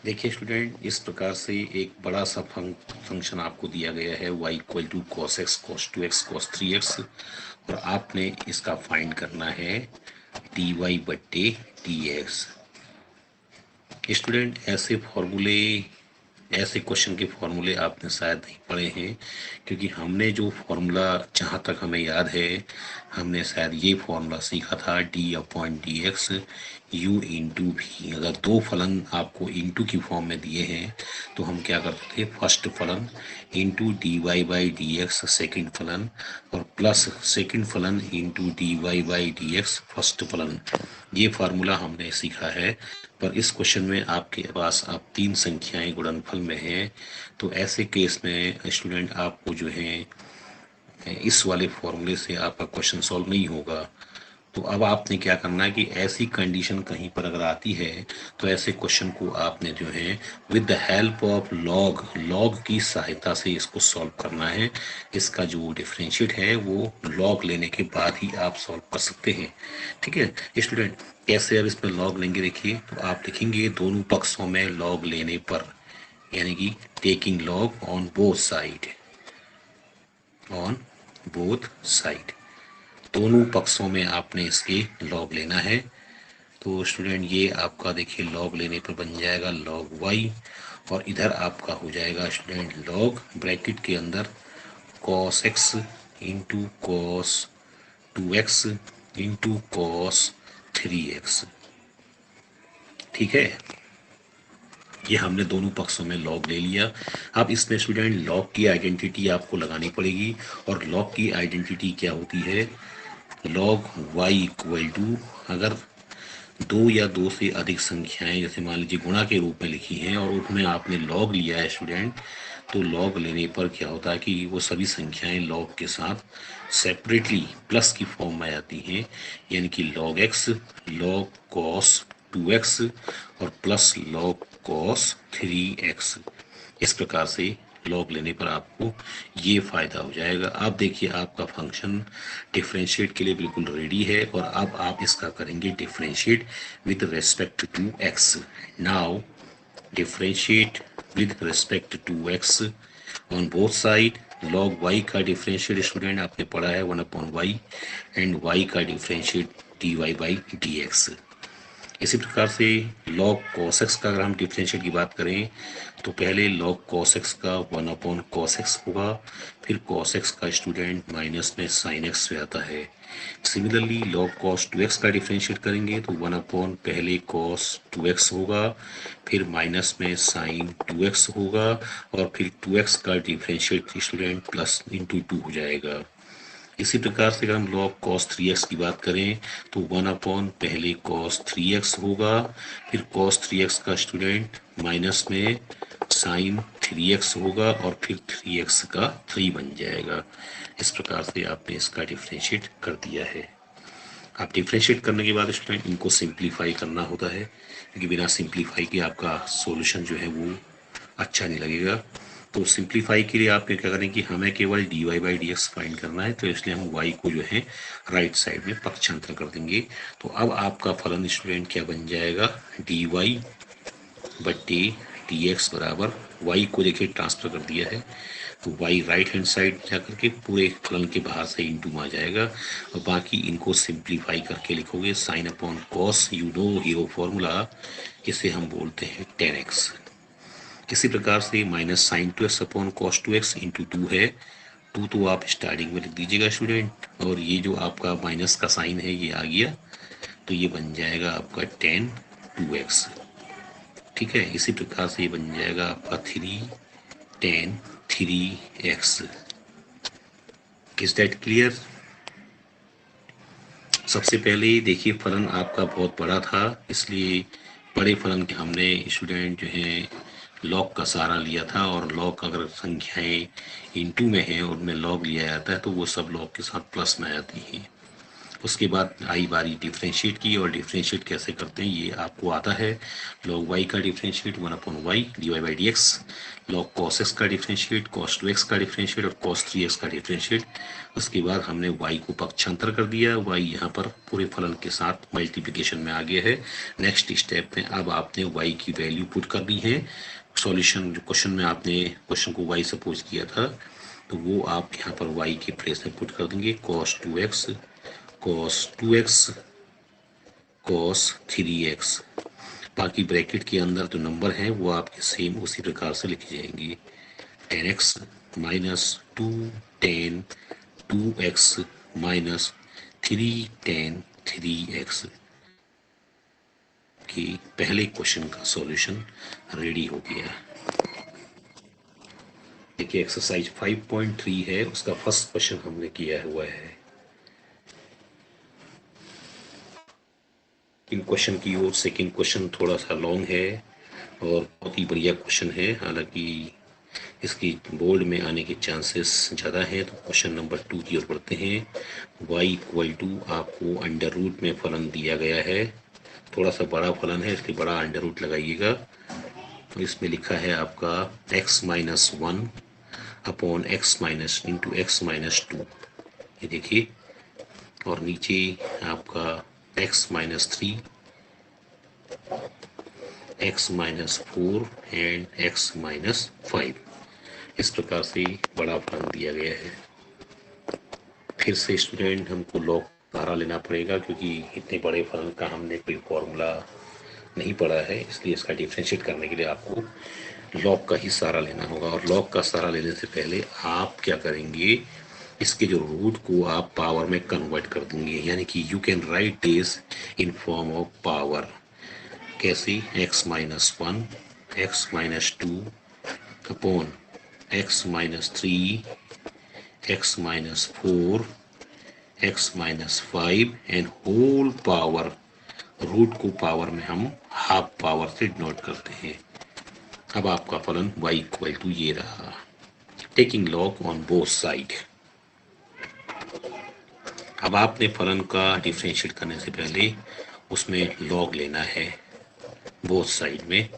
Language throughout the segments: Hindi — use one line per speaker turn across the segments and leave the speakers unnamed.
देखिए स्टूडेंट, इस प्रकार से एक बड़ा सा फंक्शन आपको दिया गया है y equal to cos x cos two x cos three x, और आपने इसका फाइंड करना है डी वाई बट्टे डी एक्स। स्टूडेंट, ऐसे क्वेश्चन के फॉर्मूले आपने शायद नहीं पढ़े हैं, क्योंकि हमने जो फॉर्मूला, जहाँ तक हमें याद है, हमने शायद ये फॉर्मूला सीखा था D upon D x you into भी। अगर दो फलन आपको इंटू की फॉर्म में दिए हैं तो हम क्या करते थे, फर्स्ट फलन into d Y by D x second फलन, और प्लस सेकेंड फलन into d Y by D x first फलन। ये फार्मूला हमने सीखा है। पर इस क्वेश्चन में आपके पास आप तीन संख्याएं गुणनफल में हैं, तो ऐसे केस में स्टूडेंट आपको जो है इस वाले फॉर्मूले से आपका क्वेश्चन सॉल्व नहीं होगा। तो अब आपने क्या करना है कि ऐसी कंडीशन कहीं पर अगर आती है तो ऐसे क्वेश्चन को आपने जो है with the help of log की सहायता से इसको सॉल्व करना है। इसका जो डिफरेंशिएट है वो लॉग लेने के बाद ही आप सॉल्व कर सकते हैं। ठीक है स्टूडेंट, कैसे अब इसमें लॉग लेंगे? देखिए, तो आप लिखेंगे दोनों पक्षों में लॉग लेने पर, यानी कि taking log on both side, दोनों पक्षों में आपने इसके लॉग लेना है। तो स्टूडेंट, ये आपका देखिए लॉग लेने पर बन जाएगा लॉग वाई, और इधर आपका हो जाएगा स्टूडेंट लॉग ब्रैकेट के अंदर cos x into cos two x into cos three x. ठीक है, ये हमने दोनों पक्षों में लॉग ले लिया। अब इसमें स्टूडेंट लॉग की आइडेंटिटी आपको लगानी पड़ेगी, और लॉग की आइडेंटिटी क्या होती है, लॉग वाई इक्वल टू, अगर दो या दो से अधिक संख्याएं जैसे मान लीजिए गुणा के रूप में लिखी हैं और उसमें आपने लॉग लिया है स्टूडेंट, तो लॉग लेने पर क्या होता है कि वो सभी संख्याएं लॉग के साथ सेपरेटली प्लस की फॉर्म में आती हैं, यानी कि log X log cos two X और plus log cos three X. इस प्रकार से लॉग लेने पर आपको ये फायदा हो जाएगा। अब देखिए आपका फंक्शन डिफरेंशिएट के लिए बिल्कुल रेडी है, और अब आप इसका करेंगे differentiate with respect to X. Now differentiate with respect to X on both side. Log Y का डिफरेंशिएट स्टूडेंट आपने पढ़ा है one upon Y, and Y का differentiate D Y by D X. इसी प्रकार से log cos x का अगर हम डिफरेंशिएट की बात करें तो पहले log cos x का वन अपॉन cos x होगा, फिर cos x का स्टूडेंट माइनस में sin x से आता है। सिमिलरली log cos 2x का डिफरेंशिएट करेंगे तो वन अपॉन पहले cos 2x होगा, फिर माइनस में sin 2x होगा, और फिर 2x का डिफरेंशिएट स्टूडेंट प्लस इंटू 2 हो जाएगा। इसी प्रकार से अगर हम log cos 3x की बात करें तो वन अपॉन पहले cos 3x होगा, फिर cos 3x का स्टूडेंट माइनस में sin 3x होगा, और फिर 3x का 3 बन जाएगा। इस प्रकार से आपने इसका डिफरेंशिएट कर दिया है। आप डिफरेंशिएट करने के बाद स्टूडेंट इनको सिंप्लीफाई करना होता है, क्योंकि बिना सिंप्लीफाई के आपका सॉल्यूशन जो है वो अच्छा नहीं लगेगा। तो सिंप्लीफाई के लिए आप क्या करें कि हमें केवल d Y by D x find करना है, तो इसलिए हम वाई को जो है राइट साइड में पक्षांतर कर देंगे। तो अब आपका फलन स्टूडेंट क्या बन जाएगा, डी वाई बट्टे डी एक्स बराबर, वाई को देखिए ट्रांसफर कर दिया है, तो वाई राइट हैंड साइड जाकर के पूरे फलन के बाहर से इंटू में आ जाएगा, और बाकी इनको सिंप्लीफाई करके लिखोगे sine upon cos, you know hero formula, इसे हम बोलते हैं टेन एक्स। इसी प्रकार से minus sign to x upon cos two x into two है, टू तो आप स्टार्टिंग में लिख दीजिएगा स्टूडेंट, और ये जो आपका माइनस का साइन है ये आ गया, तो ये बन जाएगा आपका टेन टू एक्स। ठीक है, इसी प्रकार से ये बन जाएगा आपका three ten three x. Is that clear? सबसे पहले देखिए फलन आपका बहुत बड़ा था, इसलिए बड़े फलन के हमने स्टूडेंट जो है लॉग का सहारा लिया था, और लॉग अगर संख्याएं इंटू में हैं और उनमें लॉग लिया जाता है तो वो सब लॉग के साथ प्लस में आती हैं। उसके बाद आई बारी डिफ्रेंशिएट की, और डिफ्रेंशिएट कैसे करते हैं ये आपको आता है। log y का differentiate 1/y dy/dx, log cos x का डिफ्रेंशिएट, cos 2x का डिफ्रेंशिएट और cos 3x का डिफ्रेंशिएट। उसके बाद हमने y को पक्षांतर कर दिया, y यहाँ पर पूरे फलन के साथ मल्टीप्लिकेशन में आ गया है। नेक्स्ट स्टेप में अब आपने y की वैल्यू पुट करनी है। सॉल्यूशन जो क्वेश्चन में आपने क्वेश्चन को y सपोज किया था, तो वो आप यहाँ पर y के प्लेस में पुट कर देंगे। cos 2x cos 3x, बाकी ब्रैकेट के अंदर जो नंबर हैं वो आपके सेम उसी प्रकार से लिखे जाएंगे। 10x minus 2 10 2x minus 3 10 3x की पहले क्वेश्चन का सॉल्यूशन रेडी हो गया। देखिए एक्सरसाइज 5.3 है, उसका फर्स्ट क्वेश्चन हमने किया हुआ है। इन क्वेश्चन की ओर सेकंड क्वेश्चन थोड़ा सा लॉन्ग है और बहुत ही बढ़िया क्वेश्चन है, हालांकि इसकी बोर्ड में आने के चांसेस ज़्यादा हैं। तो क्वेश्चन नंबर 2 की ओर बढ़ते हैं। y इक्वल टू आपको अंडर रूट में फलन दिया गया है, थोड़ा सा बड़ा फलन है इसलिए बड़ा अंडर रूट लगाइएगा। तो इसमें लिखा है आपका x minus 1 upon x minus into x minus 2, ये देखिए, और नीचे आपका x minus 3 x minus 4 and x minus 5, इस प्रकार से बड़ा फलन दिया गया है। फिर से स्टूडेंट हमको लॉग सहारा लेना पड़ेगा, क्योंकि इतने बड़े फलन का हमने कोई फॉर्मूला नहीं पढ़ा है, इसलिए इसका डिफ्रेंशिएट करने के लिए आपको लॉग का ही सहारा लेना होगा। और लॉग का सहारा लेने से पहले आप क्या करेंगे, इसके जो रूट को आप पावर में कन्वर्ट कर देंगे, यानी कि you can write this in form of power. कैसे, x minus 1 x minus 2 upon x minus 3 x minus 4 x minus 5 and whole power. Root को पावर में हम हाफ पावर से डिनोट करते हैं। अब आपका फलन y इक्वल टू ये रहा, taking log on both side. अब आपने फलन का डिफ्रेंशिएट करने से पहले उसमें लॉग लेना है बोथ साइड में।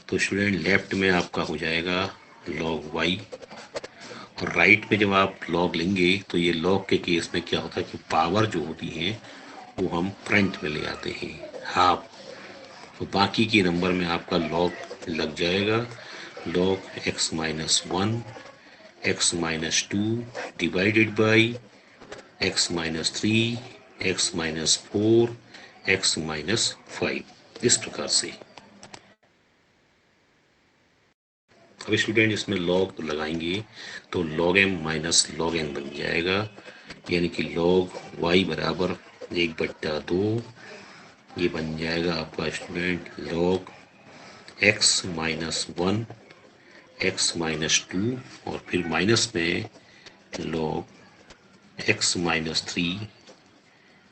तो स्टूडेंट लेफ्ट में आपका हो जाएगा log y, और राइट में जब आप लॉग लेंगे तो ये लॉग के केस में क्या होता है कि पावर जो होती है वो हम फ्रंट में ले आते हैं हाफ, तो बाकी के नंबर में आपका लॉग लग जाएगा। log x minus 1 x minus 2 divided by x minus 3 x minus 4 x minus 5, इस प्रकार से। अब स्टूडेंट इसमें लॉग तो लगाएंगे तो log m minus log n बन जाएगा, यानी कि log y बराबर 1/2, ये बन जाएगा आपका student log x minus 1 x minus 2 और फिर माइनस में log x minus 3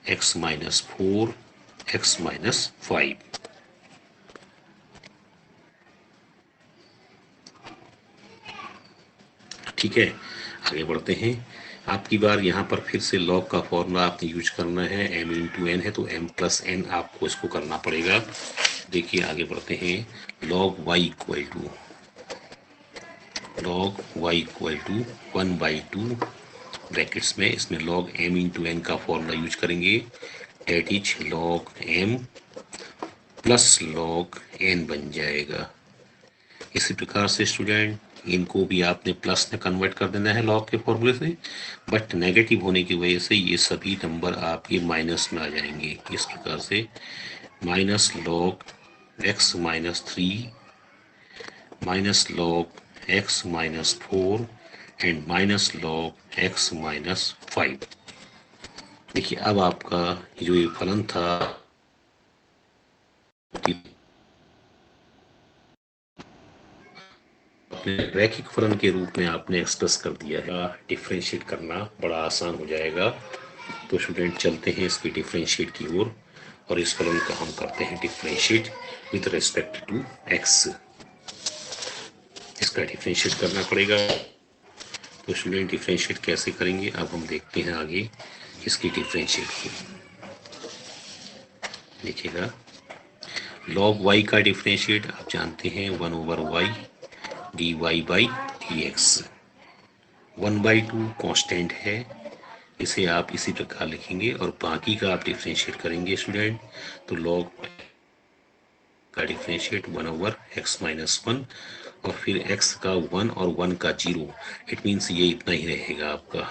x minus 4 x minus 5। ठीक है, आगे बढ़ते हैं। आपकी बार यहाँ पर फिर से लॉग का फॉर्मूला आपने यूज करना है, m इंटू एन है तो m प्लस n आपको इसको करना पड़ेगा। देखिए आगे बढ़ते हैं। log y equal to 1/2 brackets में, इसमें log m इंटू एन का फॉर्मूला यूज करेंगे, that is log m plus log n बन जाएगा। इसी प्रकार से स्टूडेंट इनको भी आपने प्लस में कन्वर्ट कर देना है लॉग के फॉर्मूले से, बट नेगेटिव होने की वजह से ये सभी नंबर आपके माइनस में आ जाएंगे। इस प्रकार से minus log x minus 3 minus log x minus 4 and minus log x minus 5। देखिए अब आपका जो ये फलन था रैखिक फलन के रूप में आपने एक्सप्रेस कर दिया है। डिफ्रेंशिएट करना बड़ा आसान हो जाएगा। तो स्टूडेंट चलते हैं इसकी डिफ्रेंशिएट की ओर, और इस फलन का हम करते हैं differentiate with respect to x। इसका डिफ्रेंशिएट करना पड़ेगा। तो स्टूडेंट डिफ्रेंशिएट कैसे करेंगे अब हम देखते हैं आगे। इसकी डिफरेंशिएट को देखिएगा। log y का डिफरेंशिएट आप जानते हैं 1/y dy/dx। 1/2 कांस्टेंट है, इसे आप इसी प्रकार लिखेंगे और बाकी का आप डिफरेंशिएट करेंगे स्टूडेंट। तो log का डिफरेंशिएट 1/x-1 और फिर x का 1 और 1 का 0, इट मीन्स ये इतना ही रहेगा आपका,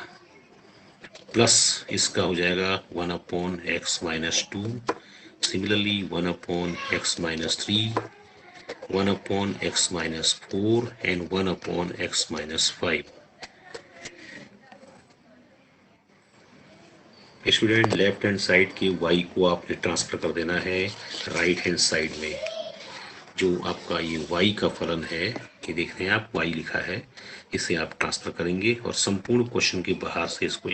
प्लस इसका हो जाएगा 1/x-2, similarly 1/x-3, 1/x-4 and 1/x-5। Student left hand side के y को आपने ट्रांसफर कर देना है राइट हैंड साइड में। जो आपका ये y का फलन है, कि देख रहे हैं आप y लिखा है, इसे आप ट्रांसफर करेंगे और संपूर्ण क्वेश्चन के बाहर से इसको,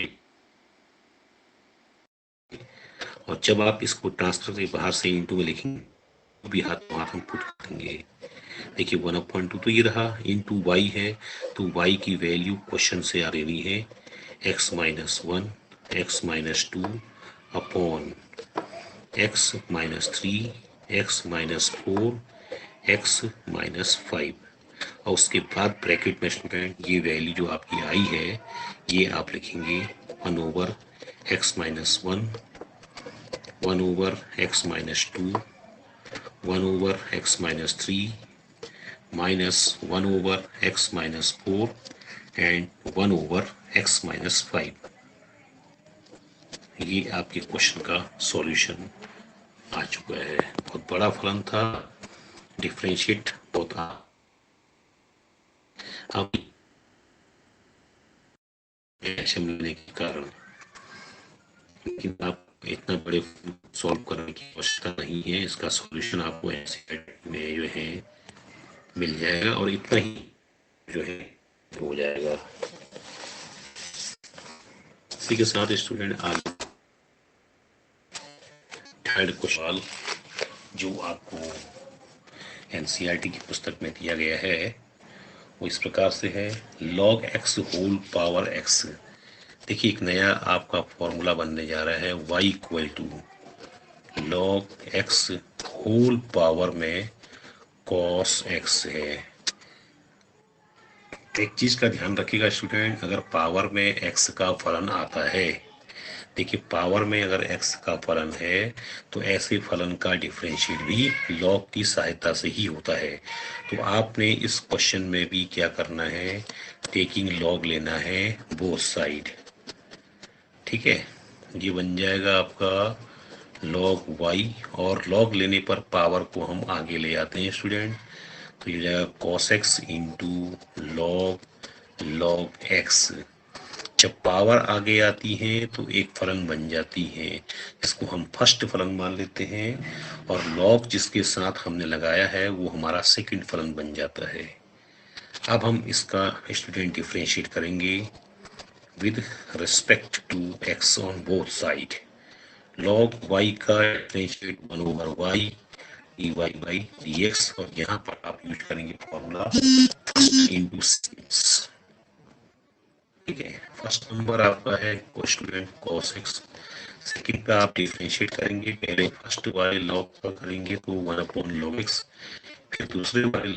और जब आप इसको ट्रांसफर के बाहर से इनटू में लिखेंगे तो भी हाथ हम पुट करेंगे। देखिए 1/2 तो ये रहा, इनटू y है, तो y की वैल्यू क्वेश्चन से आ रही है x-1 x-2 upon x-3 x-4 x-5, और उसके बाद ब्रैकेट में स्टूडेंट ये वैल्यू जो आपकी आई है ये आप लिखेंगे 1/x-1 1/x-2 1/x-3 minus 1/x-4 and 1/x-5। ये आपके क्वेश्चन का सॉल्यूशन आ चुका है। बहुत बड़ा फलन था, डिफरेंशिएट बहुत अब लेने के कारण, लेकिन आप इतना बड़े सॉल्व करने की आवश्यकता नहीं है, इसका सॉल्यूशन आपको एनसीईआरटी में जो है मिल जाएगा और इतना ही जो है हो जाएगा। इसी के साथ स्टूडेंट आगे थर्ड क्वेश्चन जो आपको एनसीईआरटी की पुस्तक में दिया गया है वो इस प्रकार से है, log x whole power x। देखिए एक नया आपका फॉर्मूला बनने जा रहा है, y equal to log x whole power में cos x है। एक चीज का ध्यान रखिएगा स्टूडेंट, अगर पावर में x का फलन आता है, देखिए पावर में अगर x का फलन है तो ऐसे फलन का डिफरेंशिएट भी log की सहायता से ही होता है। तो आपने इस क्वेश्चन में भी क्या करना है, टेकिंग log लेना है बोथ साइड। ठीक है, ये बन जाएगा आपका log y, और log लेने पर पावर को हम आगे ले आते हैं स्टूडेंट, तो ये जाएगा cos x into log x। जब पावर आगे आती है तो एक फलन बन जाती है, इसको हम फर्स्ट फलन मान लेते हैं, और log जिसके साथ हमने लगाया है वो हमारा सेकंड फलन बन जाता है। अब हम इसका स्टूडेंट डिफरेंशिएट करेंगे with respect to x on both side. log y का डिफरेंशिएट 1/y dy/dx, और यहाँ पर आप यूज करेंगे फॉर्मूला इनटू सिंस। ठीक है, फर्स्ट नंबर आपका है स्टूडेंट cos x, सेकंड का आप डिफरेंशिएट करेंगे, पहले फर्स्ट वाले log का करेंगे तो 1/log x, फिर दूसरे वाले